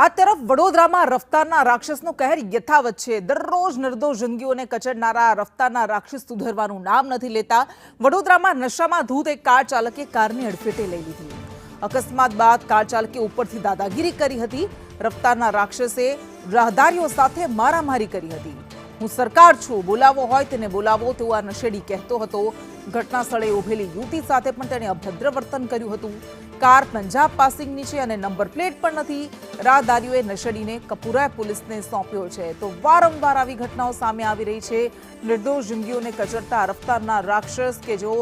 આ તરફ વડોદરામાં રફતારના રાક્ષસનો કહેર યથાવત છે। દરરોજ નિર્દોષ જિંદગીઓને કચડનારા રફતારના રાક્ષસ સુધરવાનું નામ નથી લેતા। વડોદરામાં નશામાં ધૂત એક કાર ચાલકે કારને અડફેટે લઈ લીધી। અકસ્માત બાદ કાર ચાલકે ઉપરથી દાદાગીરી કરી હતી। રફતારના રાક્ષસે રાહદારીઓ સાથે મારામારી કરી હતી। હું સરકાર છું, બોલાવો હોય તેને બોલાવો તેવું આ નશેડી કહેતો હતો। ઘટના સ્થળે ઉભેલી યુવતી સાથે પણ તેણે અભદ્ર વર્તન કર્યું હતું। કાર પંજાબ પાસિંગની છે અને નંબર પ્લેટ પણ નથી। રાહદારીઓએ નશેડીને કપુરા પોલીસને સોંપ્યો છે। તો વારંવાર આવી ઘટનાઓ સામે આવી રહી છે। નિર્દોષ જિંદગીઓને કચડતા રફતારના રાક્ષસ કે જો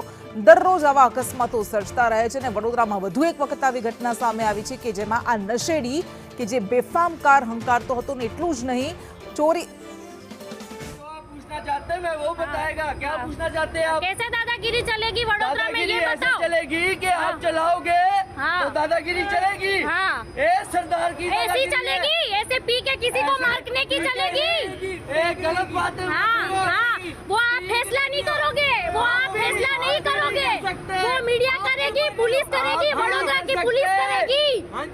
દરરોજ આવા અકસ્માતો સર્જતા રહે છે અને વડોદરામાં વધુ એક વખત આવી ઘટના સામે આવી છે કે જેમાં આ નશેડી કે જે બેફામ કાર હંકારતો હતો ને એટલું જ નહીં, ચોરી चाहते हैं वो बताएगा। क्या पूछना चाहते हैं आप? कैसे दादागिरी चलेगी वडोदरा में, ये बताओ। चलेगी कि आप चलाओगे तो दादागिरी चलेगी। ए सरदार की ऐसी चलेगी, ऐसे पी के किसी को मारने की चलेगी। गलत बात है। वो आप फैसला नहीं करोगे, वो आप फैसला नहीं करोगे। वो मीडिया करेगी, पुलिस करेगी, वडोदरा की पुलिस करेगी।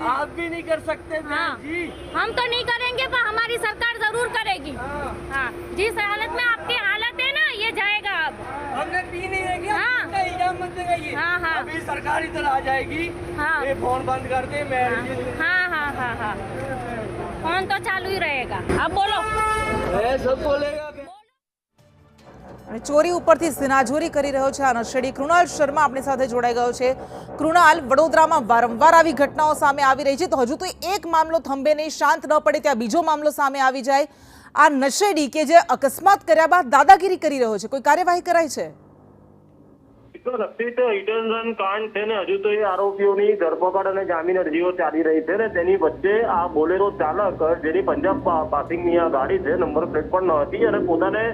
आप भी नहीं कर सकते जी। हम तो नहीं करेंगे पर हमारी सरकार जरूर करेगी। हाँ, जिस हालत में आपकी हालत है ना, ये जाएगा अब। हमने पी नहीं है क्या? इल्जाम मत लगाइए। अभी सरकार इधर आ जाएगी। ये फोन बंद कर दे। मैं हाँ, फोन तो चालू ही रहेगा। अब बोलो। सब बोलेगा। અને ચોરી ઉપરથી સિનાજોરી કરી રહ્યો છે આ નશેડી। કૃણાલ શર્મા આપણી સાથે જોડાઈ ગયો છે। કૃણાલ, વડોદરામાં વારંવાર આવી ઘટનાઓ સામે આવી રહી છે, તો હજુ તો એક મામલો થંભે નહીં, શાંત ન પડે ત્યાં બીજો મામલો સામે આવી જાય। આ નશેડી કે જે અકસ્માત કર્યા બાદ દાદાગીરી કરી રહ્યો છે, કોઈ કાર્યવાહી કરાઈ છે? લક્ષિત હિટન કાંડ છે ને હજુ તો એ આરોપીઓની ધરપકડ અને જામીન અરજીઓ ચાલી રહી છે ને તેની વચ્ચે આ બોલેરો ચાલક જેની પંજાબ પાસિંગની આ ગાડી છે, નંબર પ્લેટ પણ ન હતી અને પોતાને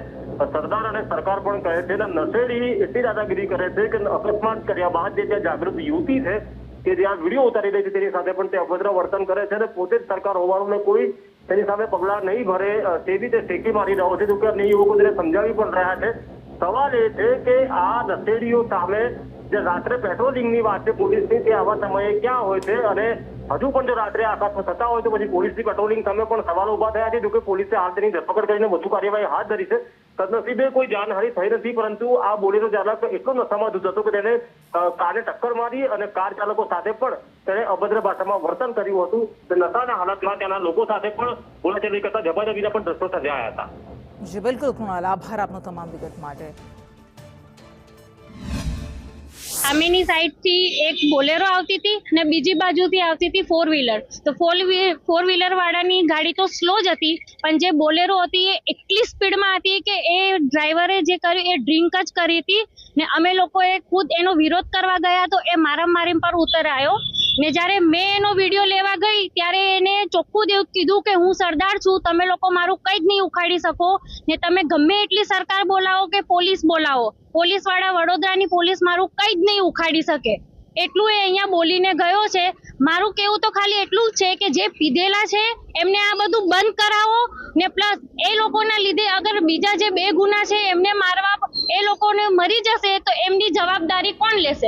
સરદાર અને સરકાર પણ કહે છે ને નશેડી એટલી દાદાગીરી કરે છે કે અકસ્માત કર્યા બાદ જે ત્યાં જાગૃત યુવતી છે કે જે આ વિડીયો ઉતારી રહી છે તેની સાથે પણ તે અભદ્ર વર્તન કરે છે અને પોતે જ સરકાર હોવાનું ને કોઈ તેની સામે પગલાં નહીં ભરે તેવી તે ટેકી મારી રહ્યો છે। જોકે અન્ય યુવકો તેને સમજાવી પણ રહ્યા છે। સવાલ એ છે કે આ નશેડીઓ સામે જે રાત્રે પેટ્રોલિંગની વાત છે પોલીસની, તે આવા સમયે ક્યાં હોય છે અને હજુ પણ જો રાત્રે આકાશમાં થતા હોય તો પછી પોલીસની પેટ્રોલિંગ સામે પણ સવાલો ઉભા થયા છે। જોકે પોલીસે હાલ તેની ધરપકડ કરીને વધુ કાર્યવાહી હાથ ધરી છે। સદનસીબે કોઈ જાનહાનિ થઈ નથી, પરંતુ આ બોલેરો ચાલક એટલો નશામાં ધૂત હતો કે તેને કારને ટક્કર મારી અને કાર ચાલકો સાથે પણ તેને અભદ્ર ભાષામાં વર્તન કર્યું હતું। નશાના હાલતમાં ત્યાંના લોકો સાથે પણ બોલાચાલી કરતા ઝપાઝપીના પણ દ્રશ્યો સર્જાયા હતા। જી બિલકુલ કૃણાલ, આભાર આપનો તમામ વિગત માટે। સામેની સાઈડથી એક બોલેરો આવતી હતી અને બીજી બાજુથી આવતી હતી ફોર વ્હીલર। તો ફોર વ્હીલર વાળાની ગાડી તો સ્લો જ હતી, પણ જે બોલેરો હતી એ એટલી સ્પીડમાં હતી કે એ ડ્રાઈવરે જે કર્યું એ ડ્રિંક જ કરી હતી ને અમે લોકોએ ખુદ એનો વિરોધ કરવા ગયા તો એ મારામારી પર ઉતરાયો ને જ્યારે મેં એનો વિડીયો લેવા ગઈ ત્યારે એને ચોખ્ખું દેવું કીધું કે હું સરદાર છું, તમે લોકો મારું કંઈ જ નહીં ઉખાડી શકો ને તમે ગમે એટલી સરકાર બોલાવો કે પોલીસ બોલાવો, પોલીસ વાળા વડોદરાની પોલીસ મારું કંઈ જ નહીં ઉખાડી શકે, એટલું એ અહીંયા બોલીને ગયો છે। મારું કેવું તો ખાલી એટલું જ છે કે જે પીધેલા છે એમને આ બધું બંધ કરાવો ને પ્લસ એ લોકોના લીધે અગર બીજા જે 2 ગુના છે એમને મારવા એ લોકોને મરી જશે તો એમની જવાબદારી કોણ લેશે?